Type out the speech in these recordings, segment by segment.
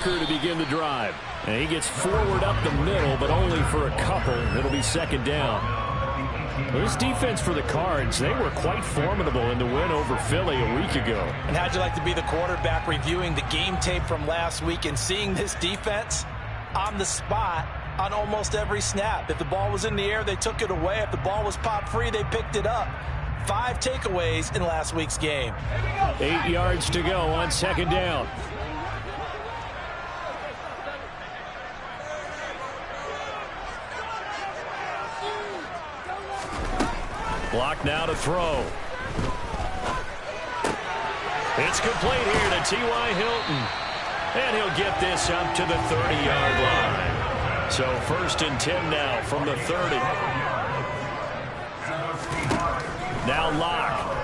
To begin the drive. And he gets forward up the middle, but only for a couple. It'll be second down. Well, this defense for the Cards, they were quite formidable in the win over Philly a week ago. And how'd you like to be the quarterback reviewing the game tape from last week and seeing this defense on the spot on almost every snap? If the ball was in the air, they took it away. If the ball was popped free, they picked it up. 5 takeaways in last week's game. 8 yards to go on second down. Block now to throw. It's complete here to T.Y. Hilton. And he'll get this up to the 30-yard line. So 1st and 10 now from the 30. Now Locke.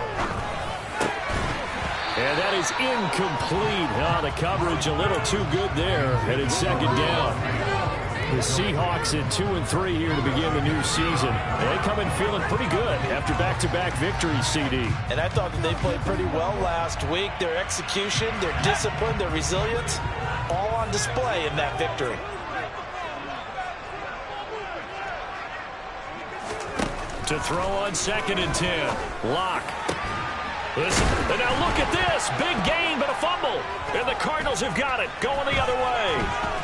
And that is incomplete. Oh, the coverage a little too good there. And it's second down. The Seahawks at 2-3 here to begin the new season. They come in feeling pretty good after back-to-back victories, CD. And I thought that they played pretty well last week. Their execution, their discipline, their resilience, all on display in that victory. To throw on 2nd and 10. Locke. Listen, and now look at this. Big gain, but a fumble. And the Cardinals have got it. Going the other way.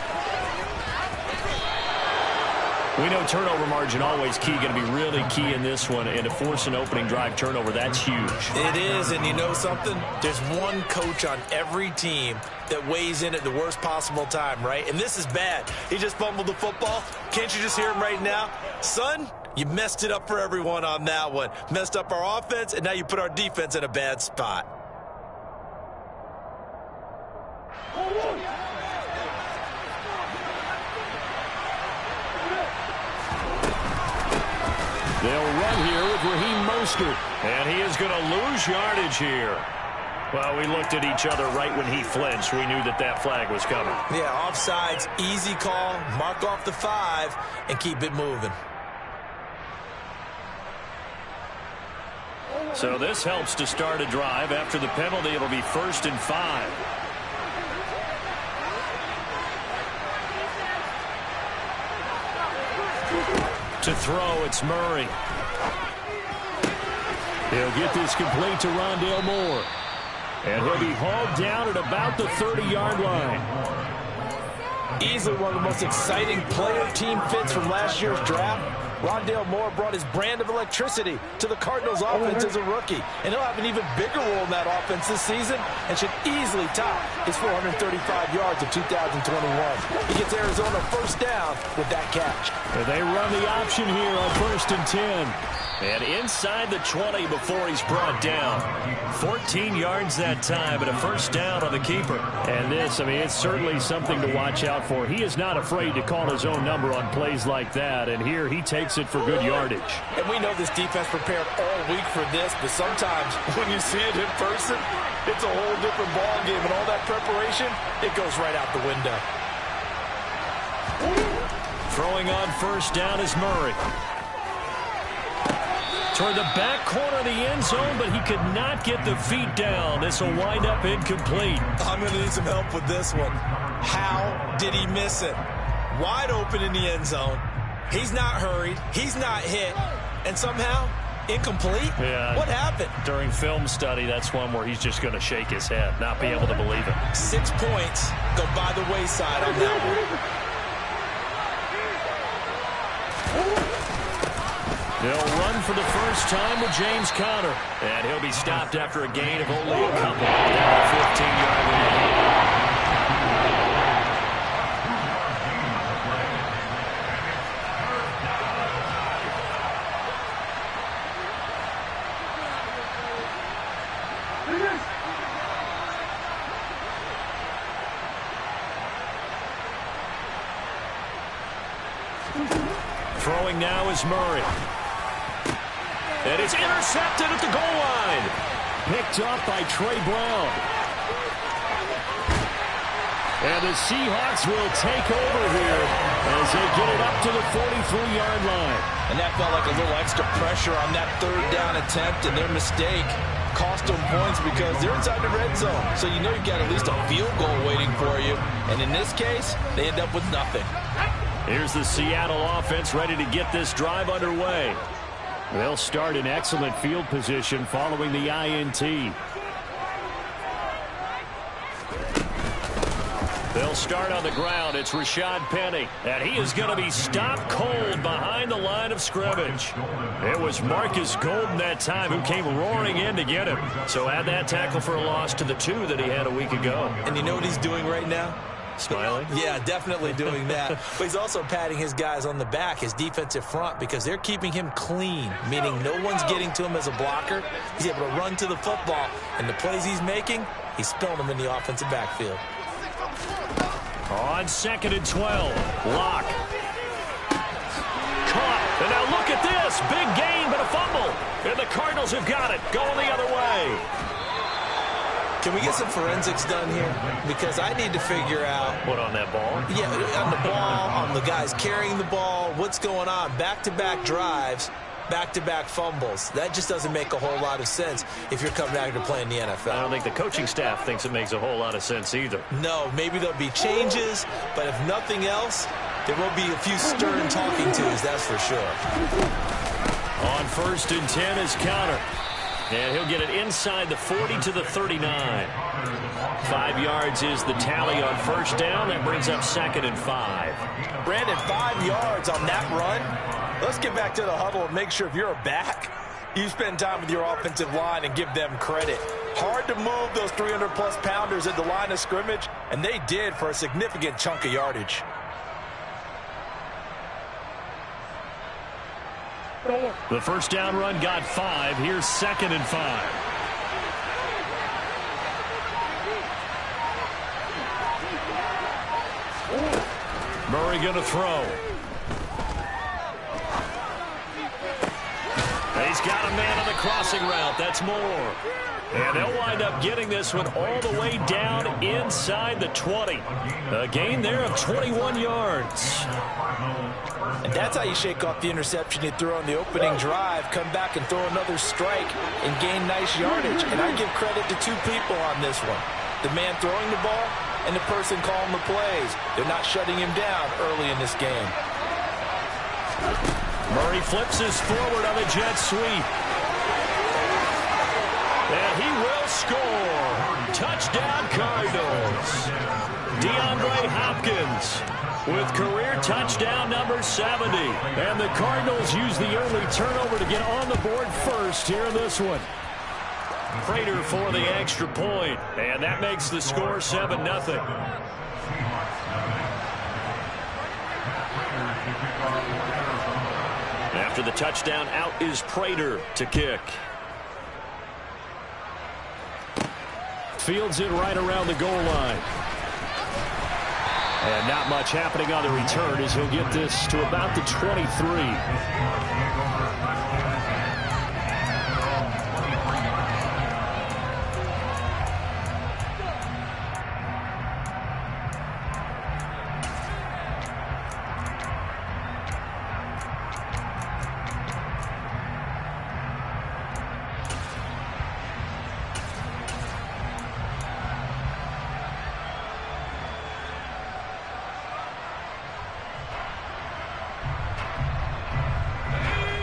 We know turnover margin always key, going to be really key in this one, and to force an opening drive turnover, that's huge. It is, and you know something? There's one coach on every team that weighs in at the worst possible time, right? And this is bad. He just fumbled the football. Can't you just hear him right now? Son, you messed it up for everyone on that one. Messed up our offense, and now you put our defense in a bad spot. They'll run here with Raheem Mostert, and he is going to lose yardage here. Well, we looked at each other right when he flinched. We knew that that flag was coming. Yeah, offsides, easy call, mark off the 5, and keep it moving. So this helps to start a drive. After the penalty, it'll be 1st and 5. To throw, it's Murray. He'll get this complete to Rondale Moore. And he'll be hauled down at about the 30-yard line. Easily one of the most exciting player-team fits from last year's draft. Rondale Moore brought his brand of electricity to the Cardinals offense as a rookie. And he'll have an even bigger role in that offense this season and should easily top his 435 yards of 2021. He gets Arizona 1st down with that catch. And they run the option here on 1st and 10. And inside the 20 before he's brought down. 14 yards that time, but a 1st down on the keeper. And this, I mean, it's certainly something to watch out for. He is not afraid to call his own number on plays like that. And here he takes it for good yardage. And we know this defense prepared all week for this, but sometimes when you see it in person, it's a whole different ball game. And all that preparation, it goes right out the window. Throwing on 1st down is Murray. Toward the back corner of the end zone, but he could not get the feet down. This will wind up incomplete. I'm going to need some help with this one. How did he miss it? Wide open in the end zone. He's not hurried. He's not hit. And somehow, incomplete? Yeah. What happened? During film study, that's one where he's just going to shake his head, not be able to believe it. 6 points go by the wayside on that one. They'll run for the first time with James Conner. And he'll be stopped after a gain of only a couple. Down the 15-yard line. Throwing now is Murray. And it's intercepted at the goal line. Picked up by Trey Brown. And the Seahawks will take over here as they get it up to the 43-yard line. And that felt like a little extra pressure on that 3rd down attempt, and their mistake cost them points because they're inside the red zone. So you know you've got at least a field goal waiting for you. And in this case, they end up with nothing. Here's the Seattle offense ready to get this drive underway. They'll start in excellent field position following the INT. They'll start on the ground. It's Rashad Penny. And he is going to be stopped cold behind the line of scrimmage. It was Marcus Golden that time who came roaring in to get him. So add that tackle for a loss to the 2 that he had a week ago. And you know what he's doing right now? Smiling? Yeah, definitely doing that. But he's also patting his guys on the back, his defensive front, because they're keeping him clean, meaning no one's getting to him as a blocker. He's able to run to the football, and the plays he's making, he's spilling them in the offensive backfield. On 2nd and 12, Locke. Caught. And now look at this. Big gain, but a fumble. And the Cardinals have got it. Going the other way. Can we get some forensics done here? Because I need to figure out... What, on that ball? Yeah, on the ball, on the guys carrying the ball, what's going on. Back-to-back drives, back-to-back fumbles. That just doesn't make a whole lot of sense if you're coming out here to play in the NFL. I don't think the coaching staff thinks it makes a whole lot of sense either. No, maybe there'll be changes, but if nothing else, there will be a few stern talking tos, that's for sure. On 1st and 10 is Conner. And he'll get it inside the 40 to the 39. 5 yards is the tally on 1st down. That brings up 2nd and 5. Brandon, 5 yards on that run. Let's get back to the huddle and make sure if you're a back, you spend time with your offensive line and give them credit. Hard to move those 300-plus pounders at the line of scrimmage, and they did for a significant chunk of yardage. The 1st down run got 5. Here's 2nd and 5. Murray going to throw. He's got a man on the crossing route. That's Moore. And they'll wind up getting this one all the way down inside the 20. A gain there of 21 yards. And that's how you shake off the interception you threw on the opening drive, come back and throw another strike and gain nice yardage. And I give credit to 2 people on this one. The man throwing the ball and the person calling the plays. They're not shutting him down early in this game. Murray flips his forward on the jet sweep. And he will score. Touchdown, Cardinals. DeAndre Hopkins with career touchdown number 70. And the Cardinals use the early turnover to get on the board first here in this one. Prater for the extra point. And that makes the score 7-0. After the touchdown, out is Prater to kick. Fields it right around the goal line. And not much happening on the return as he'll get this to about the 23.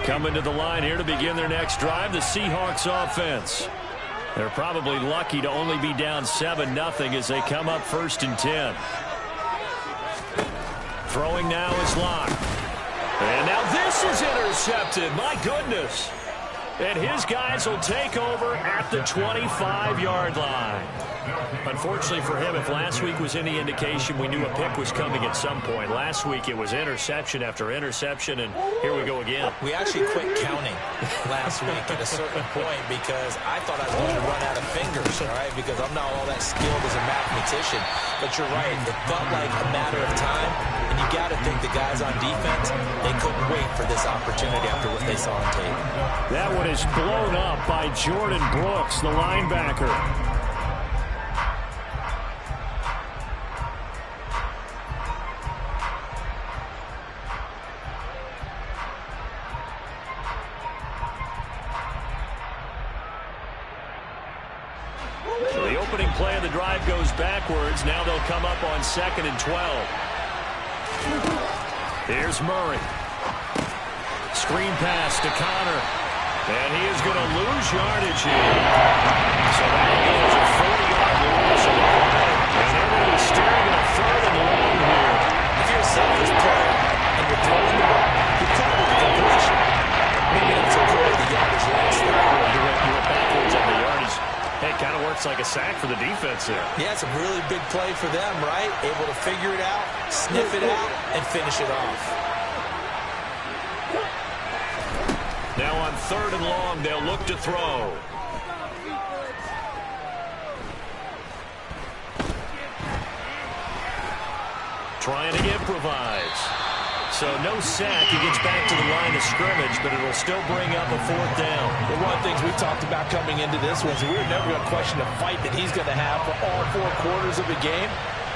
Coming to the line here to begin their next drive, the Seahawks offense. They're probably lucky to only be down 7-0 as they come up 1st and 10. Throwing now is Locke. And now this is intercepted. My goodness. And his guys will take over at the 25-yard line. Unfortunately for him, if last week was any indication, we knew a pick was coming at some point. Last week it was interception after interception, and here we go again. We actually quit counting last week at a certain point because I thought I was going to run out of fingers, all right, because I'm not all that skilled as a mathematician. But you're right, it felt like a matter of time, and you got to think the guys on defense, they couldn't wait for this opportunity after what they saw on tape. That one is blown up by Jordan Brooks, the linebacker. play of the drive goes backwards. Now they'll come up on 2nd and 12. Here's Murray. Screen pass to Connor. And he is going to lose yardage here. So that is a 40-yard loss on the play. And they're going to be staring at a 3rd and long here. If you're a selfish player and you're throwing the ball, you're throwing the completion. Maybe not so good the yardage last there. You went backwards on the yardage. Hey, it kind of works like a sack for the defense there. Yeah, it's a really big play for them, right? Able to figure it out, sniff it out, and finish it off. Now on 3rd and long, they'll look to throw. Trying to improvise. So no sack. He gets back to the line of scrimmage, but it'll still bring up a 4th down. Well, one of the things we talked about coming into this was we were never going to question the fight that he's going to have for all 4 quarters of the game.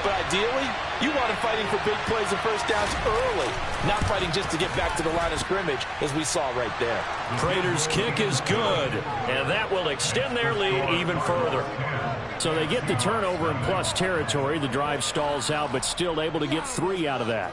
But ideally, you want him fighting for big plays and first downs early, not fighting just to get back to the line of scrimmage, as we saw right there. Prater's kick is good, and that will extend their lead even further. So they get the turnover in plus territory. The drive stalls out, but still able to get 3 out of that.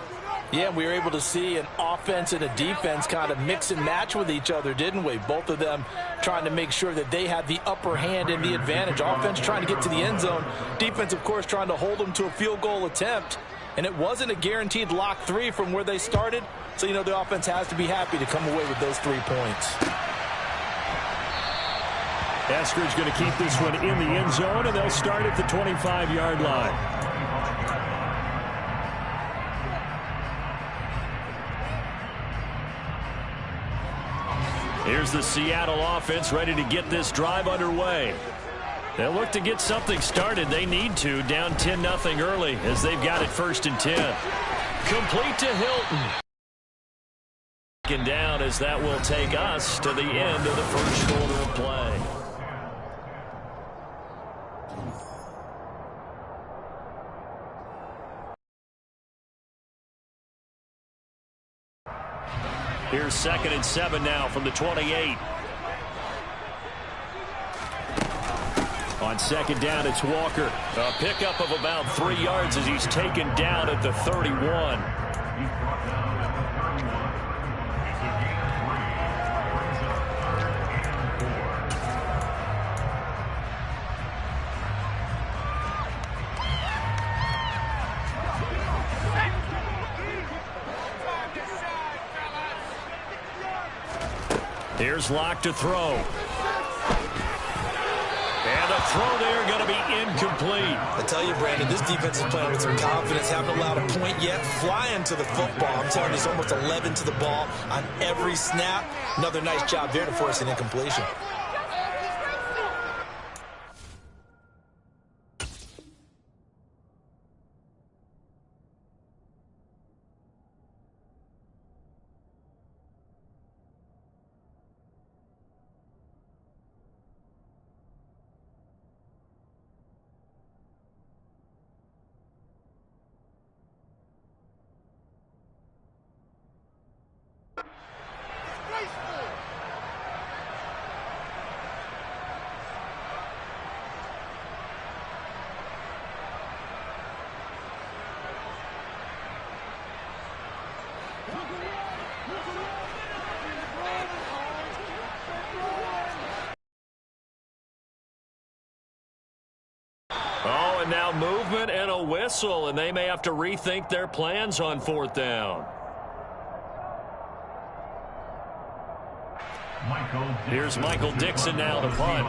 Yeah, we were able to see an offense and a defense kind of mix and match with each other, didn't we? Both of them trying to make sure that they had the upper hand and the advantage. Offense trying to get to the end zone. Defense, of course, trying to hold them to a field goal attempt. And it wasn't a guaranteed lock 3 from where they started. So, you know, the offense has to be happy to come away with those 3 points. Eskridge going to keep this one in the end zone, and they'll start at the 25-yard line. Here's the Seattle offense ready to get this drive underway. They'll look to get something started. They need to, down 10-0 early as they've got it 1st and 10. Complete to Hilton. And down as that will take us to the end of the first quarter of play. Here's 2nd and 7 now from the 28. On 2nd down, it's Walker. A pickup of about 3 yards as he's taken down at the 31. Here's Locke to throw. And the throw there going to be incomplete. I tell you, Brandon, this defense is playing with some confidence. Haven't allowed a point yet. Flying to the football. I'm telling you, it's almost 11 to the ball on every snap. Another nice job there to force an incompletion. Oh, and now movement and a whistle, and they may have to rethink their plans on 4th down. Here's Michael Dixon now to punt.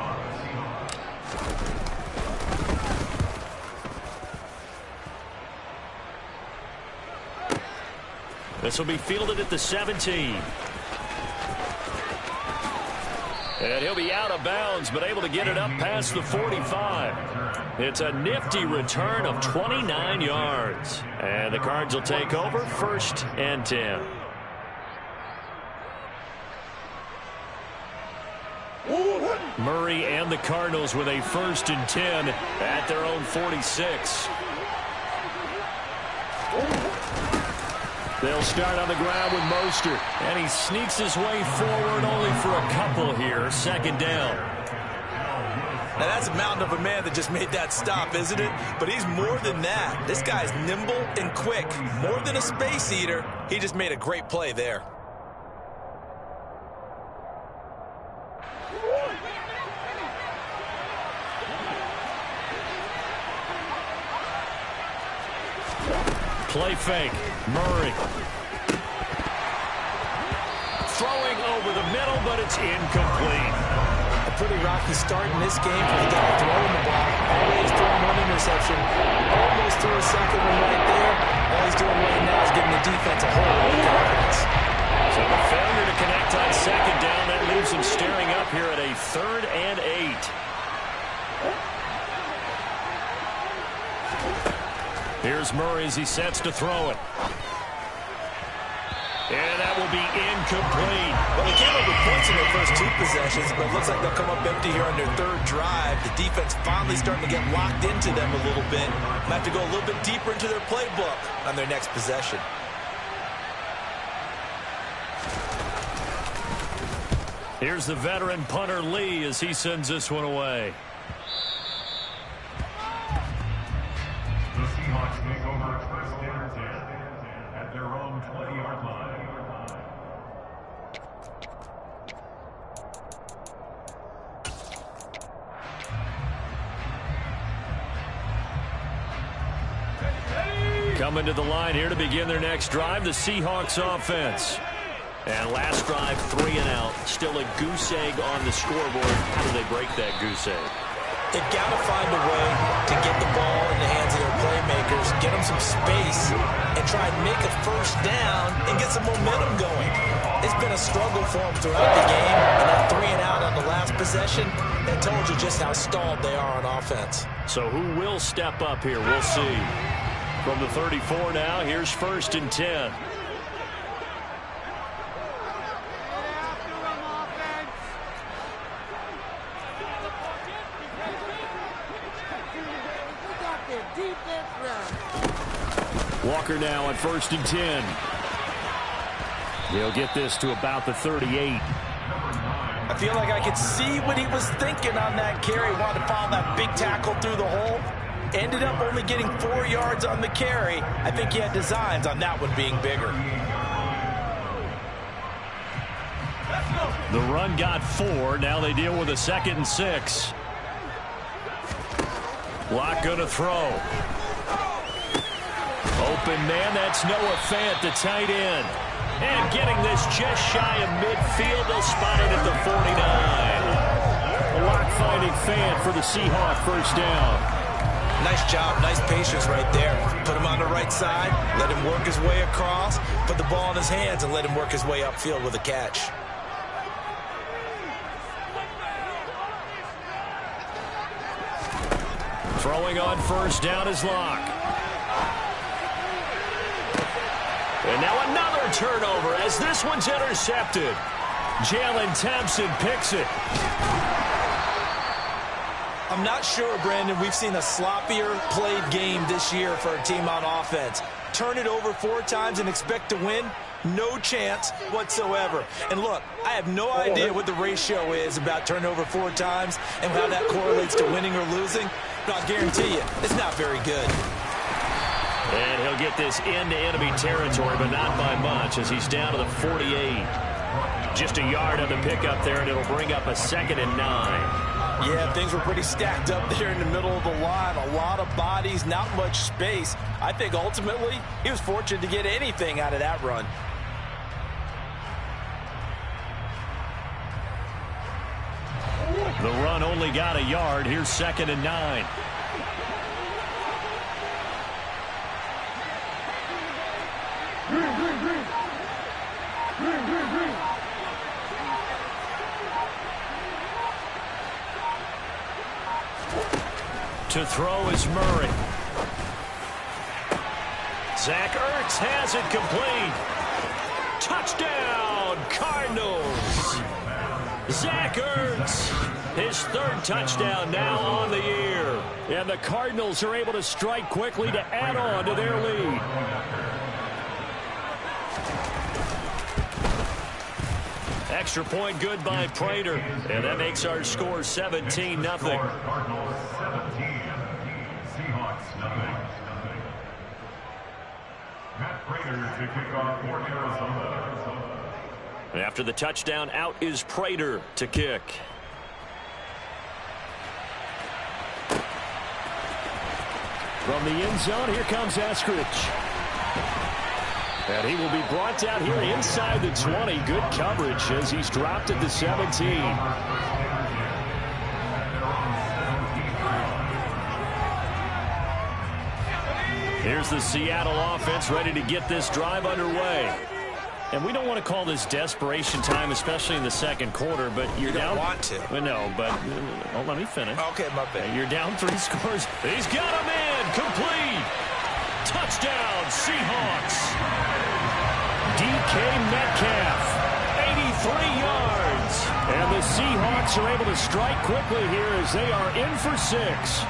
This will be fielded at the 17. And he'll be out of bounds, but able to get it up past the 45. It's a nifty return of 29 yards. And the Cards will take over 1st and 10. Murray and the Cardinals with a 1st and 10 at their own 46. They'll start on the ground with Mostert, and he sneaks his way forward only for a couple here. 2nd down. Now, that's a mountain of a man that just made that stop, isn't it? But he's more than that. This guy's nimble and quick. More than a space eater, he just made a great play there. Play fake. Murray. Throwing over the middle, but it's incomplete. A pretty rocky start in this game for the guy throwing the ball. Always throwing one interception. Almost threw a second one right there. All he's doing right now is giving the defense a whole lot of confidence. So the failure to connect on second down, that leaves him staring up here at a 3rd and 8. Here's Murray as he sets to throw it. And that will be incomplete. Well, they came up with points in their first 2 possessions, but it looks like they'll come up empty here on their 3rd drive. The defense finally starting to get locked into them a little bit. Might have to go a little bit deeper into their playbook on their next possession. Here's the veteran punter Lee as he sends this one away. The Seahawks take over 1st and 10 at their own 20-yard line. Coming to the line here to begin their next drive, the Seahawks offense. And last drive, 3 and out. Still a goose egg on the scoreboard. How do they break that goose egg? They've got to find a way to get the ball in the hands of their playmakers, get them some space, and try and make a 1st down and get some momentum going. It's been a struggle for them throughout the game, and that 3 and out on the last possession, that told you just how stalled they are on offense. So who will step up here? We'll see. From the 34 now, here's 1st and 10. Walker now on 1st and 10. He'll get this to about the 38. I feel like I could see what he was thinking on that carry. Wanted to follow that big tackle through the hole. Ended up only getting 4 yards on the carry. I think he had designs on that one being bigger. The run got 4. Now they deal with a 2nd and 6. Locke going to throw. Open man, that's Noah Fant, the tight end. And getting this just shy of midfield, they'll spot it at the 49. Locke finding Fant for the Seahawk 1st down. Nice job, nice patience right there. Put him on the right side, let him work his way across, put the ball in his hands, and let him work his way upfield with a catch. Throwing on 1st down is Locke. And now another turnover as this one's intercepted. Jalen Thompson picks it. I'm not sure, Brandon, we've seen a sloppier played game this year for a team on offense. Turn it over 4 times and expect to win? No chance whatsoever. And look, I have no idea what the ratio is about turnover 4 times and how that correlates to winning or losing, but I'll guarantee you, it's not very good. And he'll get this into enemy territory, but not by much as he's down to the 48. Just a yard on the pickup there, and it'll bring up a 2nd and 9. Yeah, things were pretty stacked up there in the middle of the line. A lot of bodies, not much space. I think ultimately he was fortunate to get anything out of that run. The run only got a yard. Here's 2nd and 9. To throw is Murray. Zach Ertz has it complete. Touchdown, Cardinals. Zach Ertz, his 3rd touchdown now on the year. And the Cardinals are able to strike quickly to add on to their lead. Extra point good by Prater. And that makes our score 17-0. Cardinals 17, Seahawks nothing. Matt Prater to kick off for Arizona. After the touchdown, out is Prater to kick. From the end zone, here comes Eskridge. And he will be brought down here inside the 20. Good coverage as he's dropped at the 17. Here's the Seattle offense ready to get this drive underway. And we don't want to call this desperation time, especially in the second quarter, but you're down. You don't want to. Well, no, but let me finish. Okay, my bad. You're down 3 scores. He's got him in. Complete. Touchdown, Seahawks. DK Metcalf, 83 yards. And the Seahawks are able to strike quickly here as they are in for 6.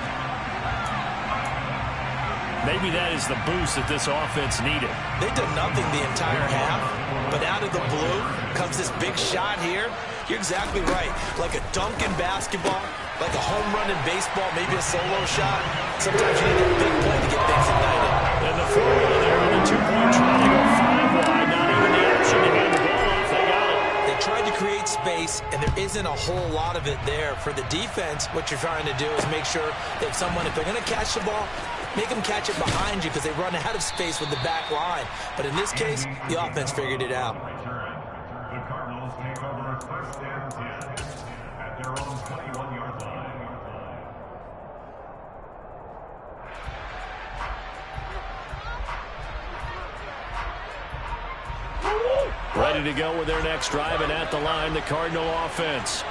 Maybe that is the boost that this offense needed. They did nothing the entire half, but out of the blue comes this big shot here. You're exactly right. Like a dunk in basketball, like a home run in baseball, maybe a solo shot. Sometimes you need a big play to get things ignited. And the formula there on the 2-point try to go 5 wide. Not even the option to hand the ball off. They got it. They tried to create space, and there isn't a whole lot of it there. For the defense, what you're trying to do is make sure that if they're going to catch the ball, make them catch it behind you because they run out of space with the back line. But in this case, the offense figured it out. The Cardinals take over first and 10 at their own 21-yard line. Ready to go with their next drive, and at the line, the Cardinal offense.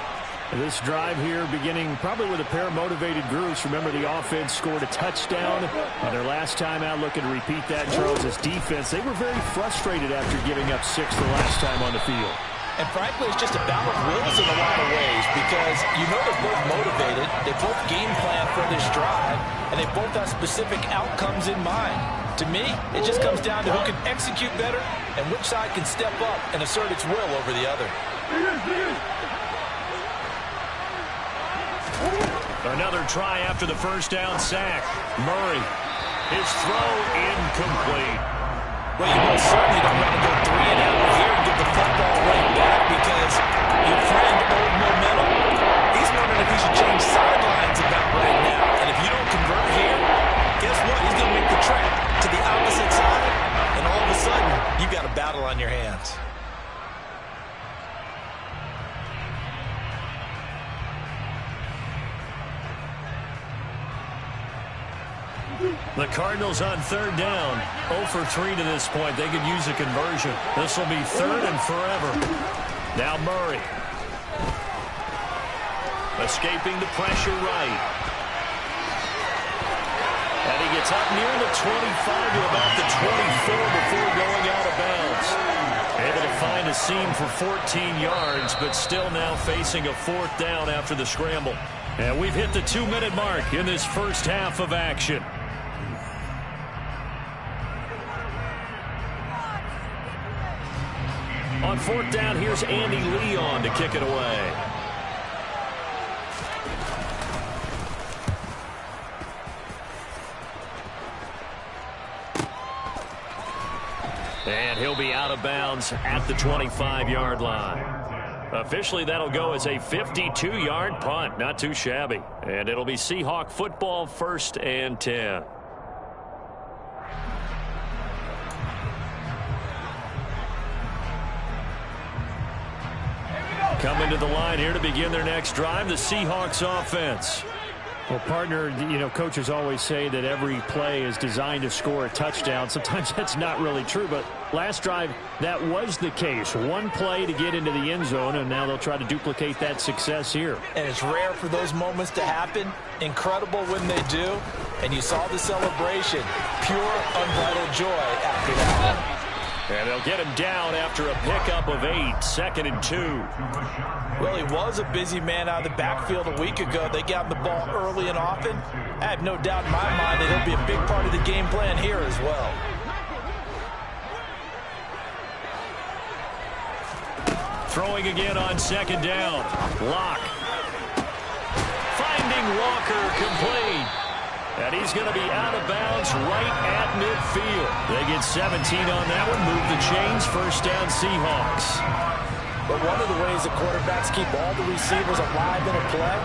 This drive here beginning probably with a pair of motivated groups. Remember, the offense scored a touchdown on their last time out. Looking to repeat that, Charles' defense. They were very frustrated after giving up 6 the last time on the field. And frankly, it's just a battle of wills in a lot of ways because you know they're both motivated. They both game plan for this drive, and they both have specific outcomes in mind. To me, it just comes down to who can execute better and which side can step up and assert its will over the other. Another try after the first down sack. Murray, his throw incomplete. Well, you most certainly don't want to go 3 and out here and get the football right back because your friend, old momentum, he's wondering if he should change sidelines about right now. And if you don't convert here, guess what? He's going to make the trek to the opposite side, and all of a sudden, you've got a battle on your hands. The Cardinals on third down. 0 for 3 to this point. They could use a conversion. This will be 3rd and forever. Now Murray. Escaping the pressure right. And he gets up near the 25 to about the 24 before going out of bounds. Able to find a seam for 14 yards, but still now facing a 4th down after the scramble. And we've hit the 2-minute mark in this first half of action. On 4th down, here's Andy Leon to kick it away. And he'll be out of bounds at the 25-yard line. Officially, that'll go as a 52-yard punt. Not too shabby. And it'll be Seahawk football, 1st and 10. Coming to the line here to begin their next drive, the Seahawks offense. Well, partner, you know, coaches always say that every play is designed to score a touchdown. Sometimes that's not really true, but last drive, that was the case. One play to get into the end zone, and now they'll try to duplicate that success here. And it's rare for those moments to happen. Incredible when they do. And you saw the celebration. Pure, unbridled joy after that one. And they'll get him down after a pickup of 8, 2nd and 2. Well, he was a busy man out of the backfield a week ago. They got him the ball early and often. I have no doubt in my mind that he'll be a big part of the game plan here as well. Throwing again on second down. Locke. Finding Walker, complete. And he's going to be out of bounds right at midfield. They get 17 on that one. Move the chains. First down, Seahawks. But one of the ways that quarterbacks keep all the receivers alive in a play,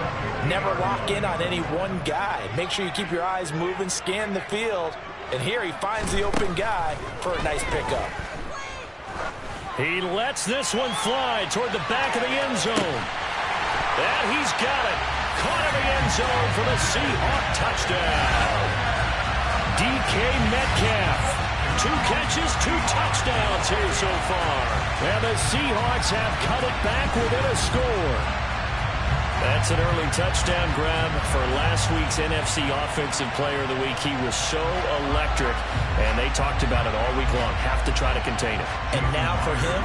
never lock in on any one guy. Make sure you keep your eyes moving, scan the field. And here he finds the open guy for a nice pickup. He lets this one fly toward the back of the end zone. And he's got it. Caught in the end zone for the Seahawk touchdown. DK Metcalf. 2 catches, 2 touchdowns here so far. And the Seahawks have cut it back within a score. That's an early touchdown grab for last week's NFC Offensive Player of the Week. He was so electric, and they talked about it all week long. Have to try to contain it. And now for him,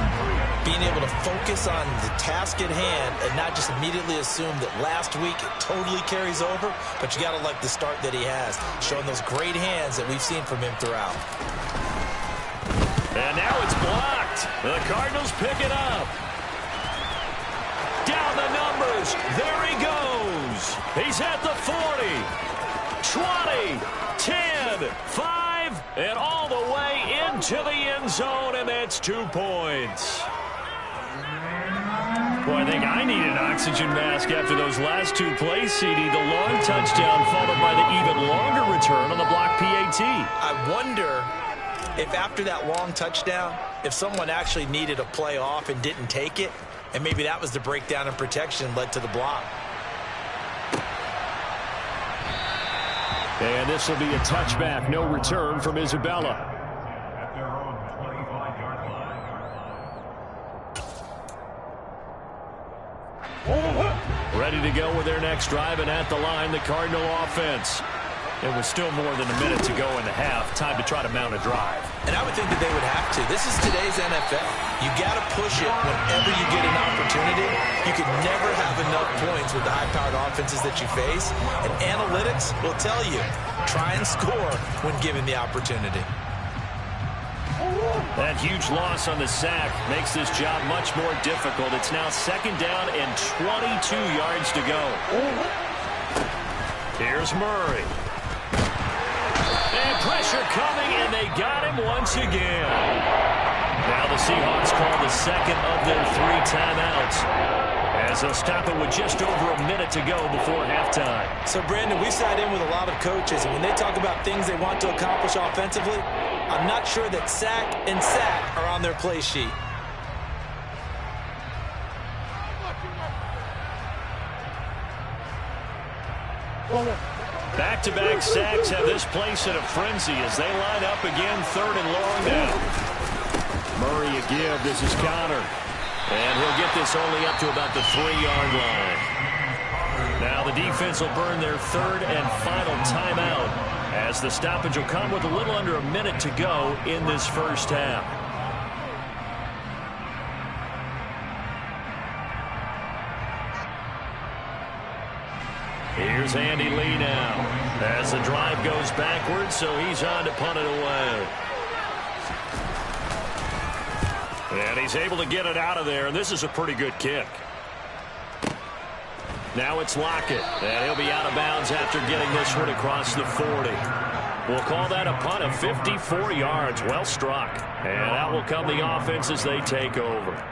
being able to focus on the task at hand and not just immediately assume that last week it totally carries over, but you got to like the start that he has, showing those great hands that we've seen from him throughout. And now it's blocked. The Cardinals pick it up. Down the numbers. There he goes. He's at the 40, 20, 10, 5, and all the way into the end zone, and that's 2 points. Boy, I think I need an oxygen mask after those last 2 plays, CD. The long touchdown followed by the even longer return on the block PAT. I wonder if after that long touchdown, if someone actually needed a play off and didn't take it, and maybe that was the breakdown in protection led to the block. And this will be a touchback. No return from Isabella. At their own 25-yard line. Ready to go with their next drive, and at the line, the Cardinal offense. It was still more than a minute to go in the half. Time to try to mount a drive. And I would think that they would have to. This is today's NFL. You got to push it whenever you get an opportunity. You can never have enough points with the high-powered offenses that you face. And analytics will tell you, try and score when given the opportunity. That huge loss on the sack makes this job much more difficult. It's now second down and 22 yards to go. Here's Murray. And pressure coming, and they got him once again. Now the Seahawks call the second of their 3 timeouts, as they'll stop it with just over a minute to go before halftime. So, Brandon, we sat in with a lot of coaches, and when they talk about things they want to accomplish offensively, I'm not sure that sack and sack are on their play sheet. Back-to-back sacks have this place in a frenzy as they line up again, 3rd and long now. Murray a give. This is Connor. And he'll get this only up to about the 3-yard line. Now the defense will burn their 3rd and final timeout as the stoppage will come with a little under a minute to go in this first half. Here's Andy Lee now as the drive goes backwards, so he's on to punt it away. And he's able to get it out of there, and this is a pretty good kick. Now it's Lockett, and he'll be out of bounds after getting this one across the 40. We'll call that a punt of 54 yards. Well struck. And out will come the offense as they take over.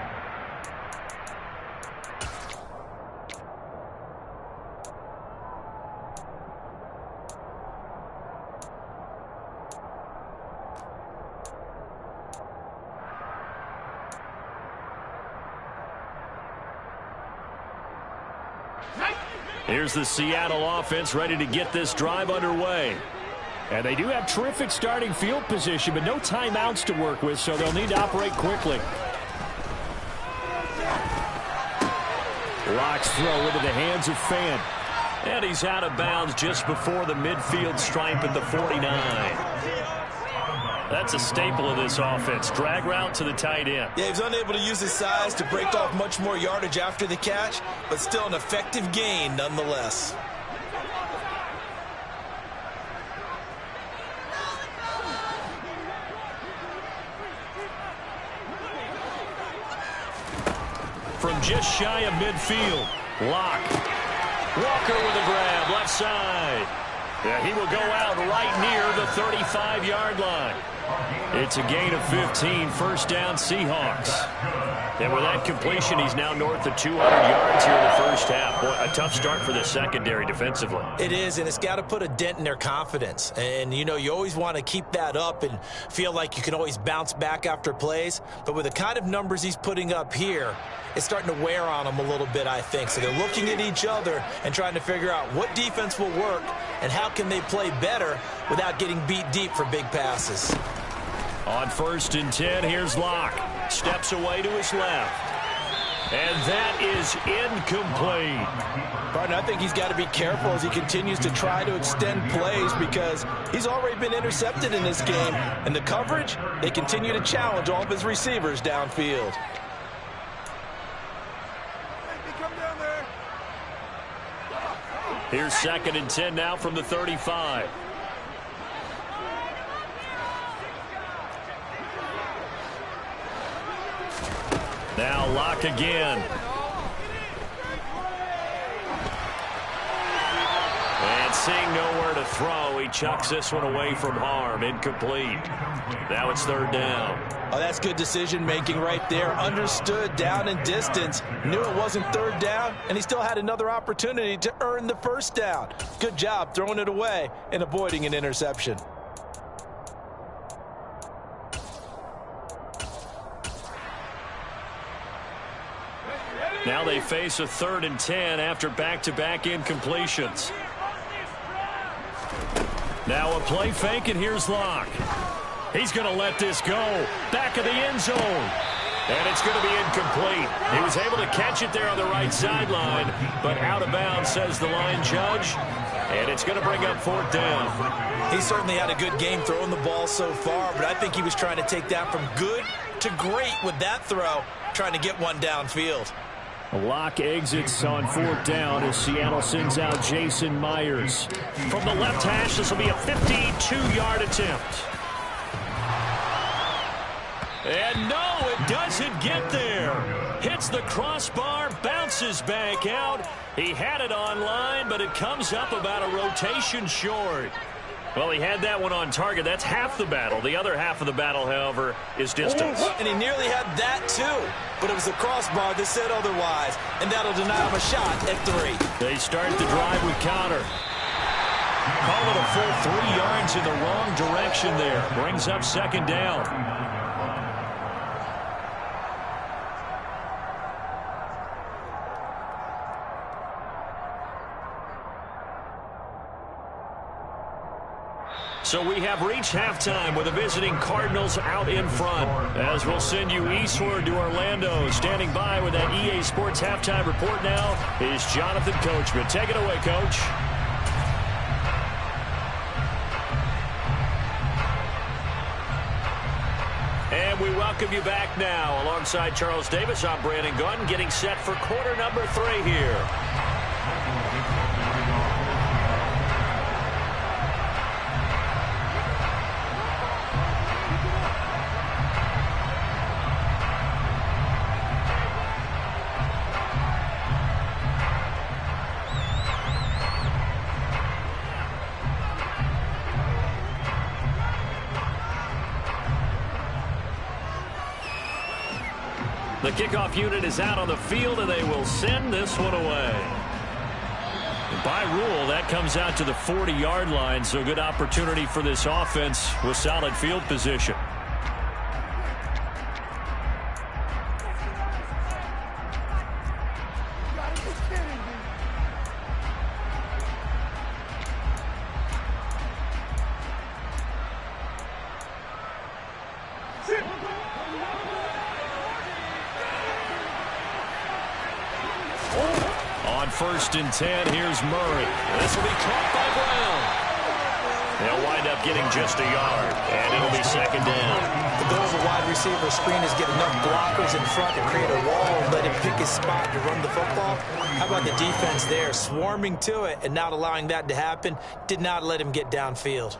Here's the Seattle offense ready to get this drive underway. And they do have terrific starting field position, but no timeouts to work with, so they'll need to operate quickly. Locke's throw into the hands of Fant. And he's out of bounds just before the midfield stripe at the 49. That's a staple of this offense. Drag route to the tight end. Yeah, he's unable to use his size to break off much more yardage after the catch, but still an effective gain nonetheless. from just shy of midfield. Locke. Walker with a grab, left side. Yeah, he will go out right near the 35-yard line. It's a gain of 15, first down Seahawks. And with that completion, he's now north of 200 yards here in the first half. Boy, a tough start for the secondary defensively. It is, and it's got to put a dent in their confidence. And, you know, you always want to keep that up and feel like you can always bounce back after plays. But with the kind of numbers he's putting up here, it's starting to wear on them a little bit, I think. So they're looking at each other and trying to figure out what defense will work and how can they play better without getting beat deep for big passes. On 1st and 10, here's Locke. Steps away to his left. And that is incomplete. Partner, I think he's got to be careful as he continues to try to extend plays because he's already been intercepted in this game. And the coverage, they continue to challenge all of his receivers downfield. Here's 2nd and 10 now from the 35. Now Locke again. And seeing nowhere to throw, he chucks this one away from harm. Incomplete. Now it's 3rd down. Oh, that's good decision-making right there. Understood down and distance. Knew it wasn't 3rd down, and he still had another opportunity to earn the 1st down. Good job throwing it away and avoiding an interception. Now they face a 3rd and 10 after back-to-back incompletions. Now a play fake, and here's Locke. He's going to let this go. Back of the end zone. And it's going to be incomplete. He was able to catch it there on the right sideline, but out of bounds, says the line judge. And it's going to bring up 4th down. He certainly had a good game throwing the ball so far, but I think he was trying to take that from good to great with that throw, trying to get one downfield. Locke exits on 4th down as Seattle sends out Jason Myers. From the left hash, this will be a 52-yard attempt. And no, it doesn't get there. Hits the crossbar, bounces back out. He had it on line, but it comes up about a rotation short. Well, he had that one on target. That's half the battle. The other half of the battle, however, is distance. And he nearly had that, too. But it was the crossbar that said otherwise. And that'll deny him a shot at 3. They start the drive with Connor. Call it a full 3 yards in the wrong direction there. Brings up 2nd down. So we have reached halftime with the visiting Cardinals out in front. As we'll send you eastward to Orlando. Standing by with that EA Sports halftime report now is Jonathan Coachman. Take it away, Coach. And we welcome you back now. Alongside Charles Davis, I'm Brandon Gunn, getting set for quarter number 3 here. The kickoff unit is out on the field, and they will send this one away. And by rule, that comes out to the 40-yard line, so good opportunity for this offense with solid field position. On 1st and 10, here's Murray. This will be caught by Brown. They'll wind up getting just a yard, and it'll be 2nd down. The goal of a wide receiver screen is get enough blockers in front to create a wall and let him pick his spot to run the football. How about the defense there, swarming to it and not allowing that to happen? Did not let him get downfield.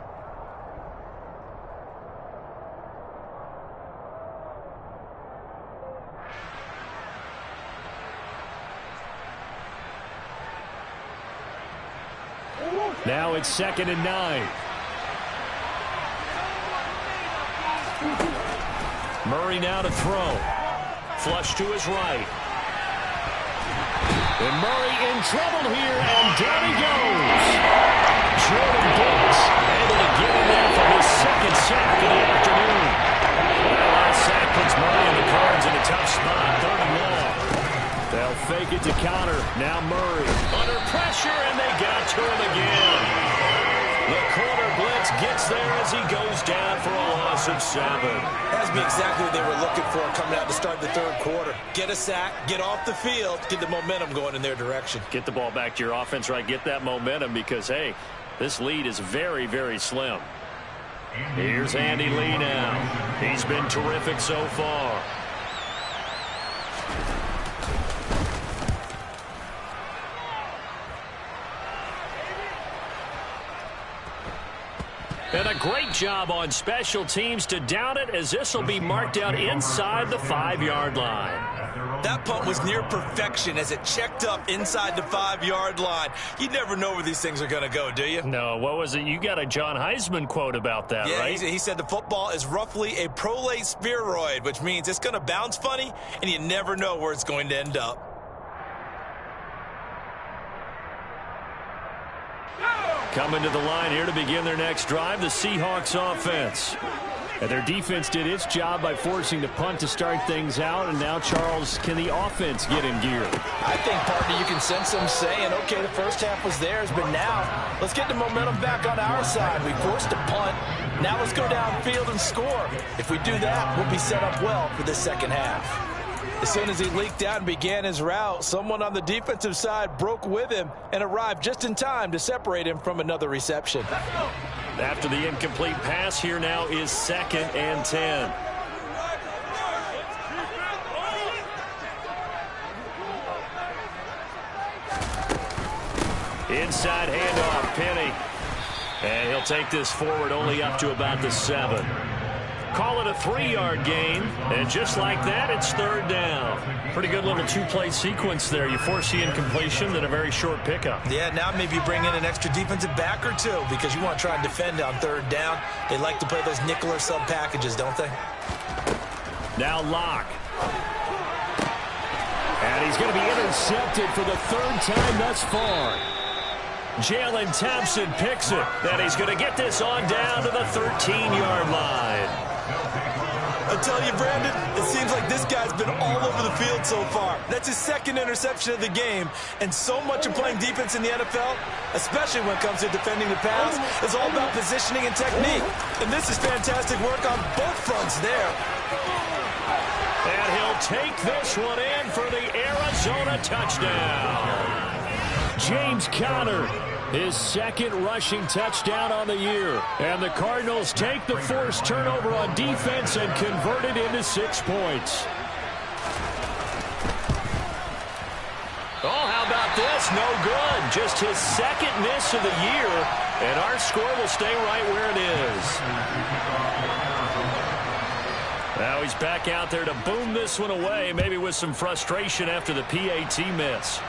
Now it's 2nd and 9. Murray now to throw. Flush to his right. And Murray in trouble here, and down he goes. Jordan Brooks able to get in there for his 2nd sack of the afternoon. That last sack puts Murray and the Cards in a tough spot, 3rd and long. They'll fake it to counter. Now Murray under pressure, and they got to him again. The corner blitz gets there as he goes down for a loss of 7. That's exactly what they were looking for coming out to start the 3rd quarter. Get a sack, get off the field, get the momentum going in their direction. Get the ball back to your offense, right? Get that momentum because, hey, this lead is very, very slim. Here's Andy Lee now. He's been terrific so far. And a great job on special teams to down it, as this will be marked out inside the 5-yard line. That punt was near perfection as it checked up inside the 5-yard line. You never know where these things are going to go, do you? No, what was it? You got a John Heisman quote about that, right? Yeah, he said the football is roughly a prolate spheroid, which means it's going to bounce funny, and you never know where it's going to end up. Coming to the line here to begin their next drive, the Seahawks offense. And their defense did its job by forcing the punt to start things out. And now, Charles, can the offense get in gear? I think, partner, you can sense them saying, okay, the first half was theirs, but now let's get the momentum back on our side. We forced a punt. Now let's go downfield and score. If we do that, we'll be set up well for the second half. As soon as he leaked out and began his route, someone on the defensive side broke with him and arrived just in time to separate him from another reception. After the incomplete pass, here now is 2nd and 10. Inside handoff, Penny. And he'll take this forward only up to about the 7. Call it a 3-yard gain, and just like that, it's 3rd down. Pretty good little 2-play sequence there. You force the incompletion, then a very short pickup. Yeah, now maybe you bring in an extra defensive back or two because you want to try and defend on 3rd down. They like to play those nickel or sub packages, don't they? Now Locke. And he's going to be intercepted for the 3rd time thus far. Jalen Thompson picks it. Then he's going to get this on down to the 13-yard line. I tell you, Brandon, it seems like this guy's been all over the field so far. That's his 2nd interception of the game. And so much of playing defense in the NFL, especially when it comes to defending the pass, is all about positioning and technique. And this is fantastic work on both fronts there. And he'll take this one in for the Arizona touchdown. James Conner, his 2nd rushing touchdown on the year. And the Cardinals take the forced turnover on defense and convert it into 6 points. Oh, how about this? No good. Just his 2nd miss of the year. And our score will stay right where it is. Now he's back out there to boom this one away, maybe with some frustration after the PAT miss.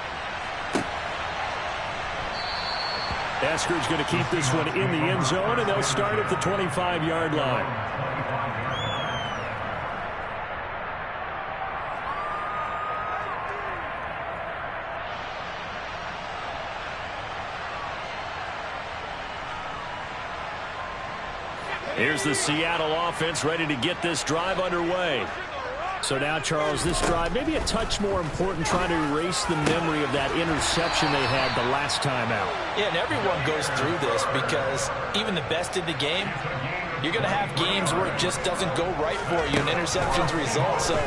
Eskridge going to keep this one in the end zone, and they'll start at the 25-yard line. Here's the Seattle offense ready to get this drive underway. So now, Charles, this drive maybe a touch more important, trying to erase the memory of that interception they had the last time out. Yeah, and everyone goes through this because even the best in the game, you're going to have games where it just doesn't go right for you and interceptions result. So,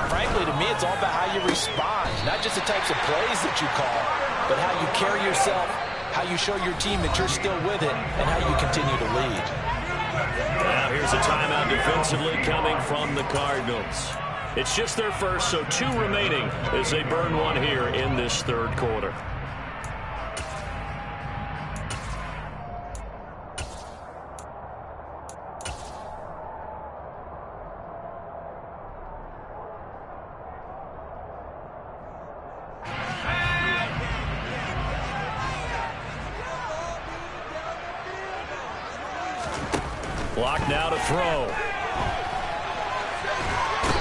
frankly, to me, it's all about how you respond, not just the types of plays that you call, but how you carry yourself, how you show your team that you're still with it, and how you continue to lead. Now here's a timeout defensively coming from the Cardinals. It's just their first, so 2 remaining as they burn one here in this 3rd quarter. Block now to throw.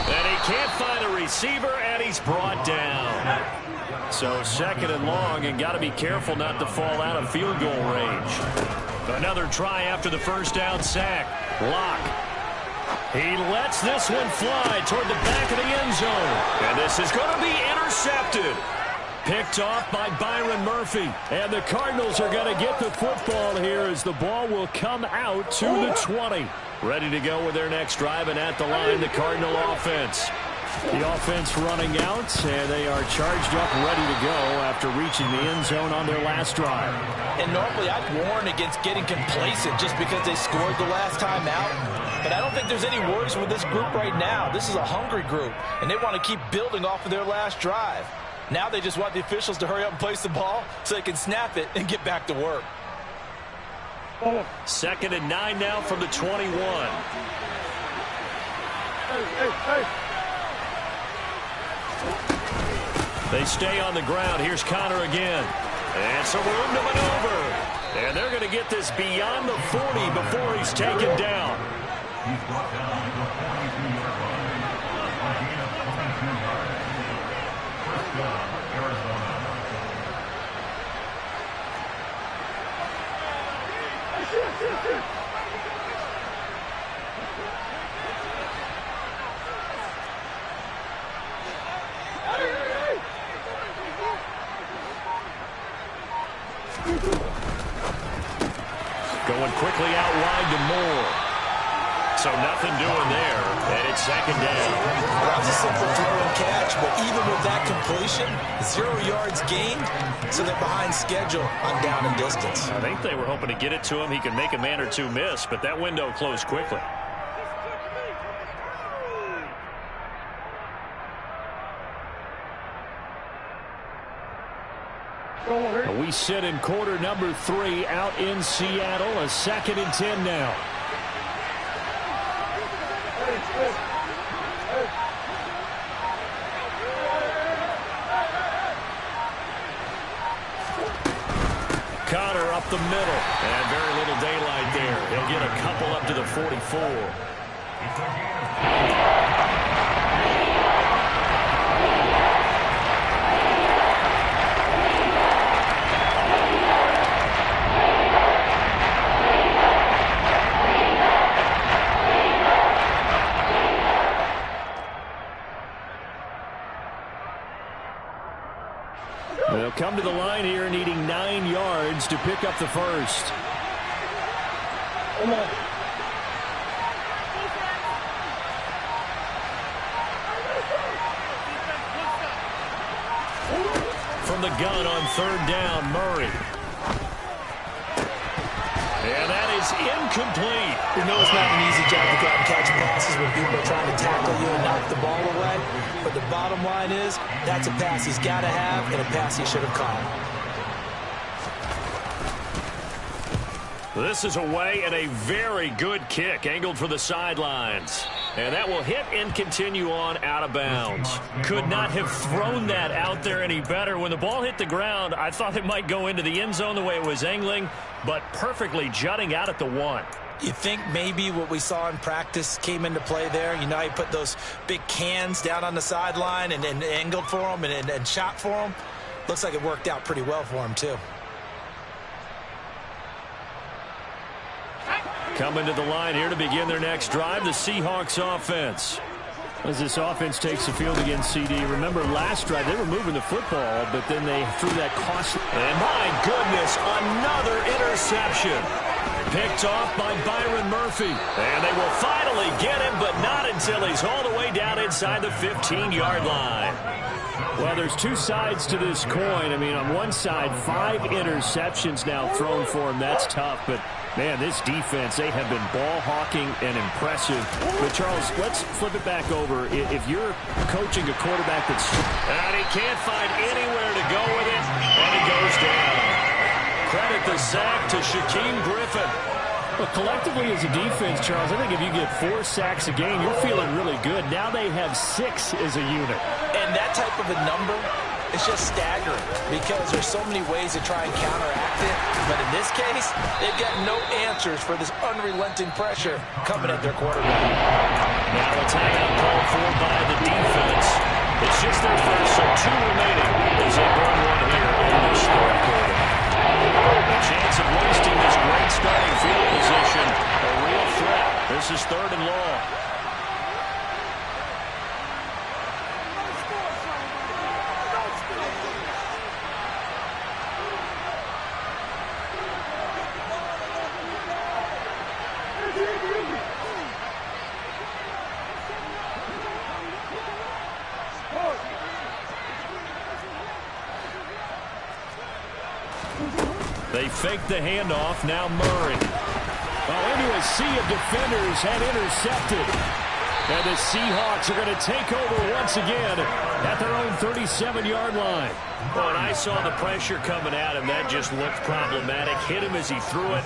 And he can't find a receiver, and he's brought down. So 2nd and long, and got to be careful not to fall out of field goal range. Another try after the first down sack. Locke. He lets this one fly toward the back of the end zone. And this is going to be intercepted. Picked off by Byron Murphy. And the Cardinals are going to get the football here as the ball will come out to the 20. Ready to go with their next drive, and at the line, the Cardinal offense. The offense running out, and they are charged up, ready to go after reaching the end zone on their last drive. And normally I'd warn against getting complacent just because they scored the last time out. But I don't think there's any worries with this group right now. This is a hungry group, and they want to keep building off of their last drive. Now they just want the officials to hurry up and place the ball so they can snap it and get back to work. 2nd and 9 now from the 21. They stay on the ground. Here's Connor again. And some room to maneuver. And they're going to get this beyond the 40 before he's taken down. He's brought down to the 42-yard line. A gain of 22 yards. First down, Arizona. Going quickly out wide to Moore. So nothing doing there, and it's 2nd down. That was a simple throw and catch, but even with that completion, 0 yards gained, so they're behind schedule on down and distance. I think they were hoping to get it to him. He could make a man or two miss, but that window closed quickly. We sit in quarter number 3 out in Seattle. A 2nd and 10 now. Connor up the middle, and very little daylight there. He'll get a couple up to the 44. They'll come to the line here needing 9 yards to pick up the first. From the gun on 3rd down, Murray. And that is incomplete. You know it's not an easy job to go out and catch passes when people are trying to tackle you and knock the ball away. But the bottom line is, that's a pass he's got to have and a pass he should have caught. This is away and a very good kick angled for the sidelines. And that will hit and continue on out of bounds. Could not have thrown that out there any better. When the ball hit the ground, I thought it might go into the end zone the way it was angling, but perfectly jutting out at the 1. You think maybe what we saw in practice came into play there? You know, he put those big cans down on the sideline and angled for him and shot for him. Looks like it worked out pretty well for him, too. Coming to the line here to begin their next drive, the Seahawks offense. As this offense takes the field against CD, remember last drive they were moving the football, but then they threw that costly. And my goodness, another interception. Picked off by Byron Murphy. And they will finally get him, but not until he's hauled away down inside the 15-yard line. Well, there's two sides to this coin. I mean, on one side, 5 interceptions now thrown for him. That's tough, but man, this defense, they have been ball hawking and impressive. But, Charles, let's flip it back over. If you're coaching a quarterback that's... And he can't find anywhere to go with it, and he goes down. Credit the sack to Shaquem Griffin. Well, collectively as a defense, Charles, I think if you get 4 sacks a game, you're feeling really good. Now they have 6 as a unit. And that type of a number It's just staggering because there's so many ways to try and counteract it. But in this case, they've got no answers for this unrelenting pressure coming at their quarterback. Now a timeout called for by the defense. It's just their first, so 2 remaining as they run one here in this fourth quarter. A chance of wasting this great starting field position. A real threat. This is 3rd and long. They fake the handoff. Now Murray. Into a sea of defenders and intercepted. And the Seahawks are going to take over once again at their own 37-yard line. Well, and I saw the pressure coming at him. That just looked problematic. Hit him as he threw it,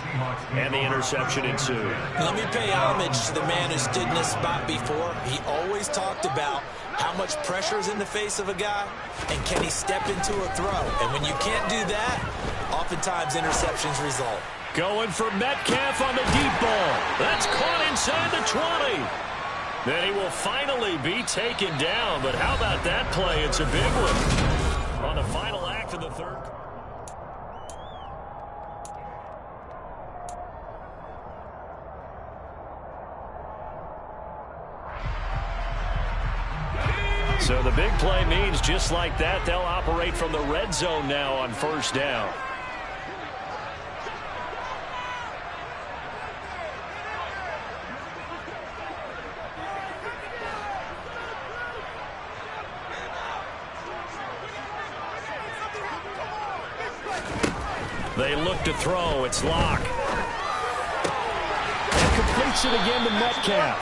and the interception ensued. Let me pay homage to the man who stood in this spot before. He always talked about how much pressure is in the face of a guy, and can he step into a throw. And when you can't do that, oftentimes interceptions result. Going for Metcalf on the deep ball. That's caught inside the 20. Then he will finally be taken down. But how about that play? It's a big one on the final act of the third. So the big play means just like that, they'll operate from the red zone now on 1st down. They look to throw. It's Locke. And completes it again to Metcalf.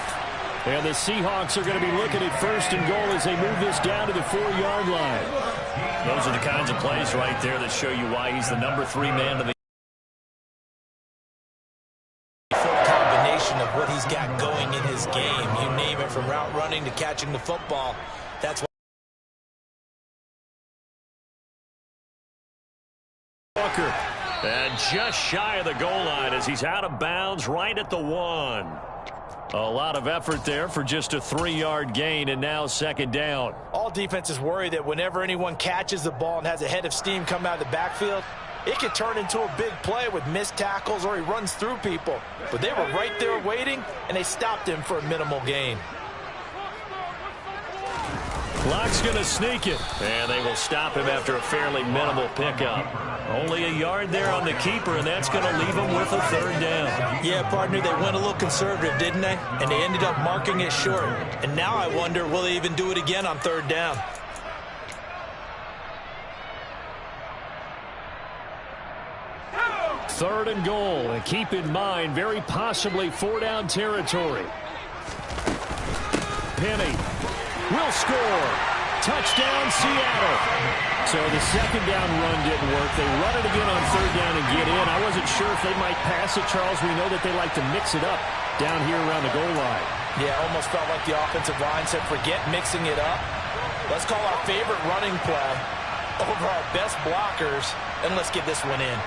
And the Seahawks are going to be looking at 1st and goal as they move this down to the 4-yard line. Those are the kinds of plays right there that show you why he's the number 3 man of the full combination of what he's got going in his game. You name it, from route running to catching the football. That's why. Walker. And just shy of the goal line as he's out of bounds right at the 1. A lot of effort there for just a 3-yard gain, and now 2nd down. All defenses worry that whenever anyone catches the ball and has a head of steam come out of the backfield, it can turn into a big play with missed tackles or he runs through people. But they were right there waiting, and they stopped him for a minimal gain. Clock's going to sneak it, and they will stop him after a fairly minimal pickup. Only a yard there on the keeper, and that's going to leave him with a 3rd down. Yeah, partner, they went a little conservative, didn't they? And they ended up marking it short. And now I wonder, will they even do it again on 3rd down? Third and goal, and keep in mind, very possibly 4-down territory. Penny will score. Touchdown, Seattle. So the 2nd down run didn't work. They run it again on 3rd down and get in. I wasn't sure if they might pass it, Charles. We know that they like to mix it up down here around the goal line. Yeah, almost felt like the offensive line said, forget mixing it up. Let's call our favorite running play over our best blockers, and let's get this one in.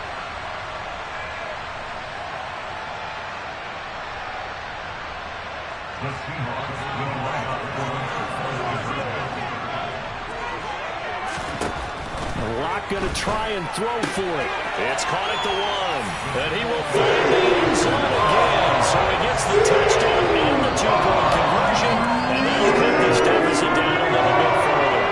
The Seahawks will line up for Locke going to try and throw for it. It's caught at the 1, and he will find the end zone again. So he gets the touchdown and the 2-point conversion, and that'll cut this deficit down a little bit further.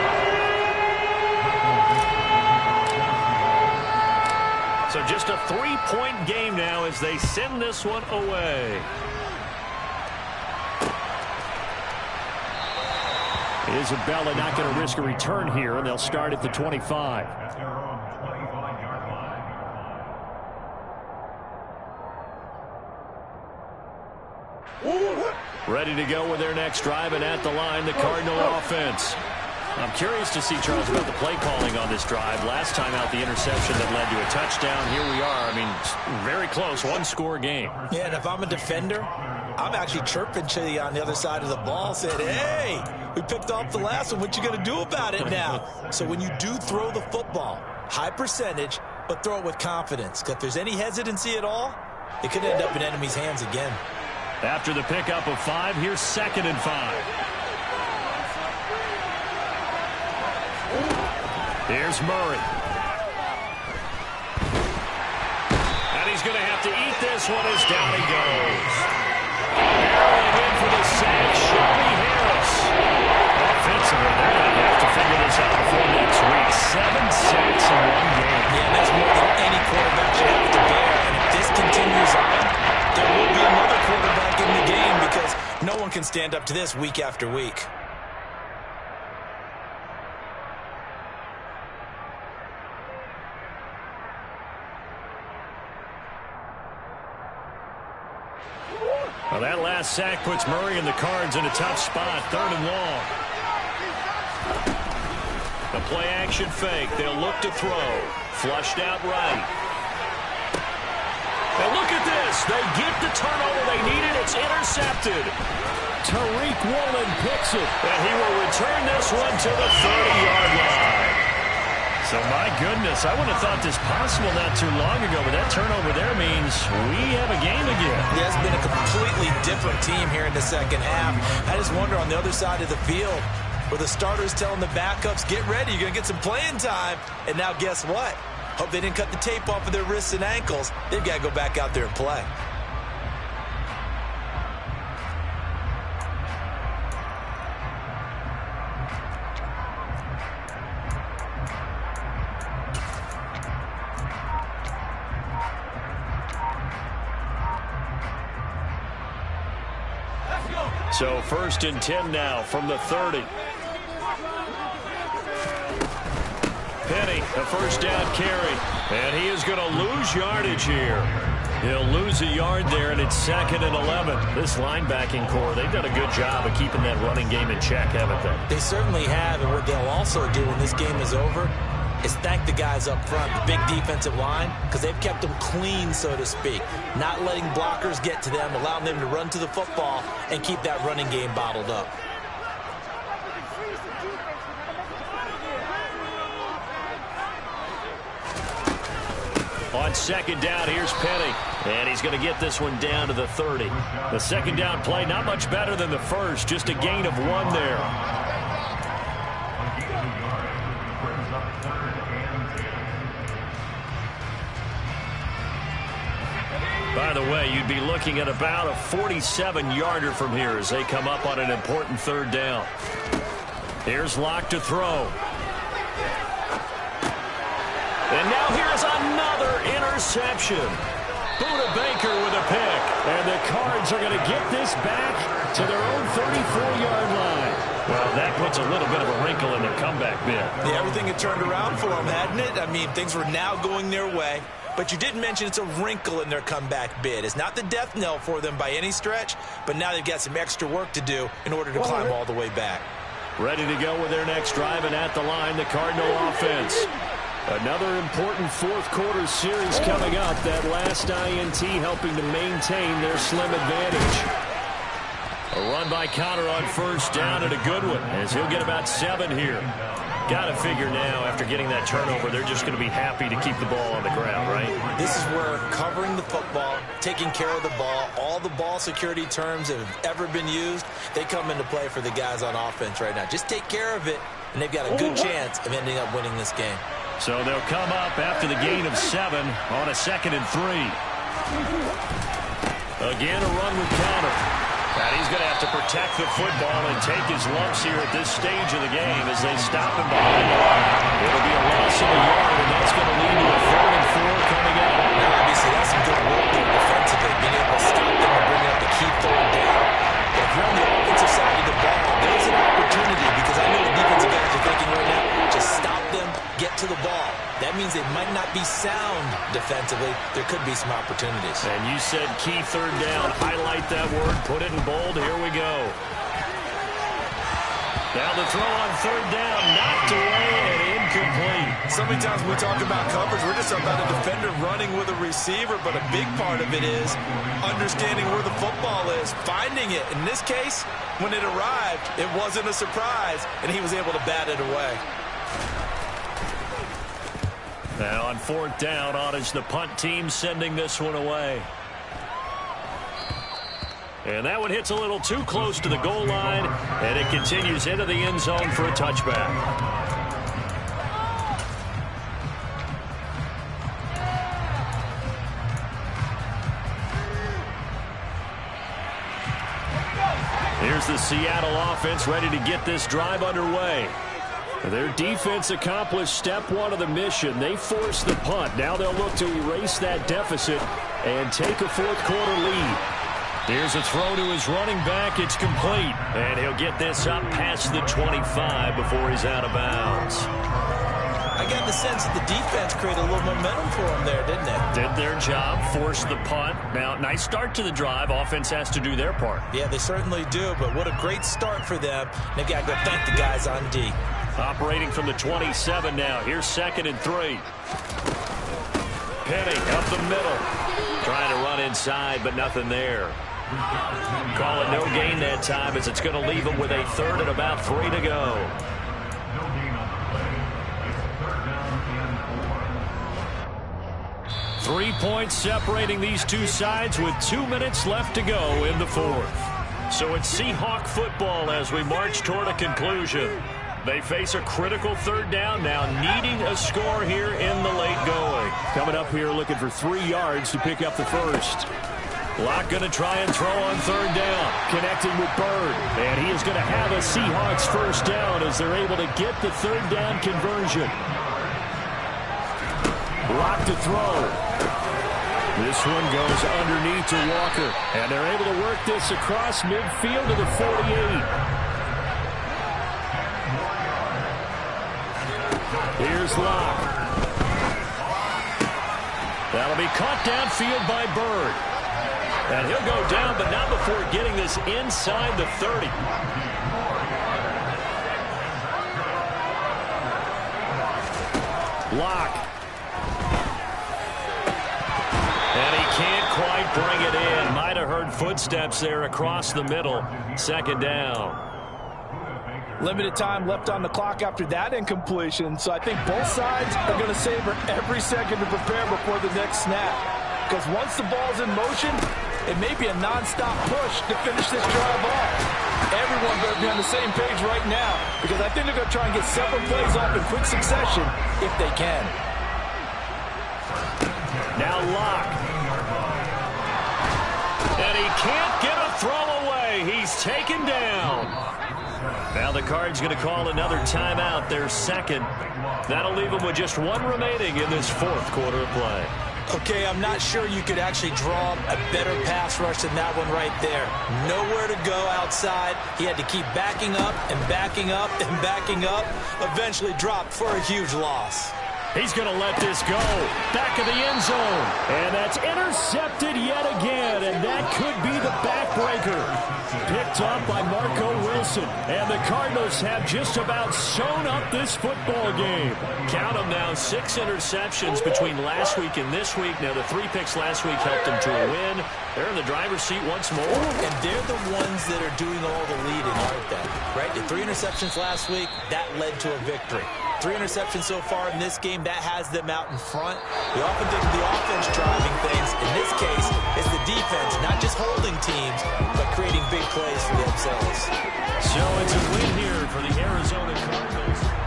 So just a 3-point game now as they send this one away. Isabella not going to risk a return here, and they'll start at the 25. at their own 25-yard line. Ready to go with their next drive, and at the line, the Cardinal offense. I'm curious to see, Charles, about the play calling on this drive. Last time out, the interception that led to a touchdown. Here we are. I mean, very close, one-score game. Yeah, and if I'm a defender, I'm actually chirping to you on the other side of the ball, saying, hey, we picked off the last one. What you going to do about it now? So when you do throw the football, high percentage, but throw it with confidence. Because if there's any hesitancy at all, it could end up in enemy's hands again. After the pickup of 5, here's 2nd and 5. Here's Murray. And he's going to have to eat this one as down he goes. Barreling in for the sack, Shelby Harris. Offensively, they're going to have to figure this out before next week. 7 sacks in one game. Yeah, that's more than any quarterback should have to bear. And if this continues on, there will be another quarterback in the game because no one can stand up to this week after week. Well, that last sack puts Murray and the Cards in a tough spot, 3rd and long. The play action fake. They'll look to throw. Flushed out right. Now look at this. They get the turnover they needed. It's intercepted. Tariq Woolen picks it. And he will return this one to the 30-yard line. So, my goodness, I wouldn't have thought this possible not too long ago, but that turnover there means we have a game again. Yeah, it's been a completely different team here in the second half. I just wonder on the other side of the field, where the starters telling the backups, get ready, you're going to get some playing time. And now guess what? Hope they didn't cut the tape off of their wrists and ankles. They've got to go back out there and play. So 1st and 10 now from the 30. Penny, a first down carry. And he is going to lose yardage here. He'll lose a yard there, and it's 2nd and 11. This linebacking core, they've done a good job of keeping that running game in check, haven't they? They certainly have, and what they'll also do when this game is over is thank the guys up front, the big defensive line, because they've kept them clean, so to speak. Not letting blockers get to them, allowing them to run to the football and keep that running game bottled up. On 2nd down, here's Penny. And he's going to get this one down to the 30. The 2nd down play, not much better than the first. Just a gain of 1 there. By the way, you'd be looking at about a 47-yarder from here as they come up on an important 3rd down. Here's Locke to throw. And now here's another interception. Buda Baker with a pick. And the Cards are going to get this back to their own 34-yard line. Well, that puts a little bit of a wrinkle in their comeback bid. Yeah, everything had turned around for them, hadn't it? I mean, things were now going their way. But you did mention it's a wrinkle in their comeback bid. It's not the death knell for them by any stretch, but now they've got some extra work to do in order to climb all the way back. Ready to go with their next drive, and at the line, the Cardinal offense. Another important 4th quarter series coming up. That last INT helping to maintain their slim advantage. A run by Conner on 1st down, and a good one, as he'll get about 7 here. Got to figure now, after getting that turnover, they're just going to be happy to keep the ball on the ground, right? This is where covering the football, taking care of the ball, all the ball security terms that have ever been used, they come into play for the guys on offense right now. Just take care of it, and they've got a good chance of ending up winning this game. So they'll come up after the gain of 7 on a 2nd and 3. Again, a run with Conner. And he's going to have to protect the football and take his lumps here at this stage of the game as they stop him behind the line. It'll be a loss of a yard, and that's going to lead to a 3rd and 4 coming up. Now, obviously, that's some good work there defensively, being able to stop them and bring up the key 3rd down. But if you're on the offensive side of the ball, there's an opportunity, because I know the defensive guys are thinking right now, just stop them, get to the ball. That means they might not be sound defensively. There could be some opportunities. And you said key 3rd down. Highlight that word. Put it in bold. Here we go. Now the throw on third down, knocked away and incomplete. So many times when we talk about coverage, we're just about a defender running with a receiver, but a big part of it is understanding where the football is, finding it. In this case, when it arrived, it wasn't a surprise, and he was able to bat it away. Now on fourth down, on is the punt team sending this one away. And that one hits a little too close to the goal line, and it continues into the end zone for a touchback. Here's the Seattle offense ready to get this drive underway. Their defense accomplished step one of the mission. They forced the punt. Now they'll look to erase that deficit and take a fourth quarter lead. Here's a throw to his running back. It's complete. And he'll get this up past the 25 before he's out of bounds. I got the sense that the defense created a little momentum for him there, didn't it? Did their job, forced the punt. Now, nice start to the drive. Offense has to do their part. Yeah, they certainly do, but what a great start for them. They've got to go thank the guys on D. Operating from the 27 now. Here's 2nd and 3. Penny up the middle. Trying to run inside, but nothing there. Call it no gain that time as it's going to leave him with a third and about 3 to go. 3 points separating these two sides with 2 minutes left to go in the fourth. So it's Seahawk football as we march toward a conclusion. They face a critical third down now, needing a score here in the late going. Coming up here looking for 3 yards to pick up the first. Locke going to try and throw on third down. Connecting with Bird. And he is going to have a Seahawks first down as they're able to get the third down conversion. Locke to throw. This one goes underneath to Walker. And they're able to work this across midfield to the 48. Here's Locke. That'll be caught downfield by Bird. And he'll go down, but not before getting this inside the 30. Locke. And he can't quite bring it in. Might have heard footsteps there across the middle. 2nd down. Limited time left on the clock after that incompletion, so I think both sides are going to savor every second to prepare before the next snap. Because once the ball's in motion, it may be a non-stop push to finish this drive off. Everyone better be on the same page right now, because I think they're going to try and get several plays off in quick succession if they can. Now Locke. And he can't get a throw away. He's taken down. Now the Cards going to call another timeout, their second. That'll leave them with just 1 remaining in this fourth quarter of play. Okay, I'm not sure you could actually draw a better pass rush than that one right there. Nowhere to go outside. He had to keep backing up and backing up and backing up. Eventually dropped for a huge loss. He's going to let this go. Back of the end zone. And that's intercepted yet again. And that could be the backbreaker. Picked up by Marco Wilson. And the Cardinals have just about sewn up this football game. Count them now, 6 interceptions between last week and this week. Now the 3 picks last week helped them to a win. They're in the driver's seat once more. And they're the ones that are doing all the leading, aren't they? Right? The 3 interceptions last week, that led to a victory. 3 interceptions so far in this game, that has them out in front. We often think of the offense driving things. In this case, it's the defense, not just holding teams, but creating big plays for themselves. So it's a win here for the Arizona Cardinals.